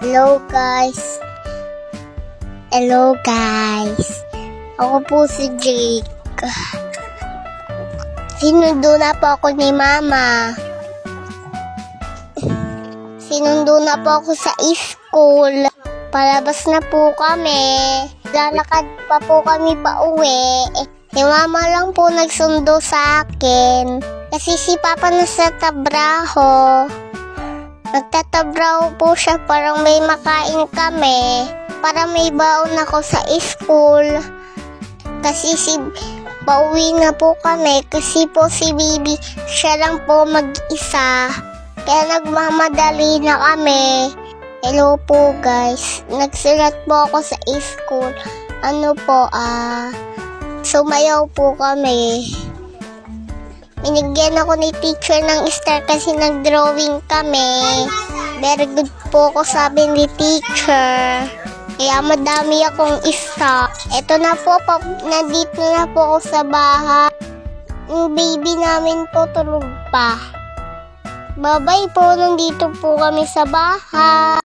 Hello guys. Hello guys. Ako po si Jake. Sinundo na po ako ni Mama. Sinundo na po ako sa school. Palabas na po kami. Lalakad pa po kami pa uwi. Si Mama lang po nagsundo sa akin. Kasi si Papa nasa trabaho. Nagtatrabaho po siya para may makain kami. Para may baon ako sa school. Kasi pauwi na po kami. Kasi po si Bibi, siya lang po mag-isa. Kaya nagmamadali na kami. Hello po guys. Nagsulat po ako sa school. Sumayaw po kami. Binigyan ako ni teacher ng star kasi nag-drawing kami. Very good po ako, sabi ni teacher. Kaya madami akong isa. Ito na po, nandito na po ako sa bahay. Yung baby namin po tulog pa. Bye-bye po, nandito po kami sa bahay.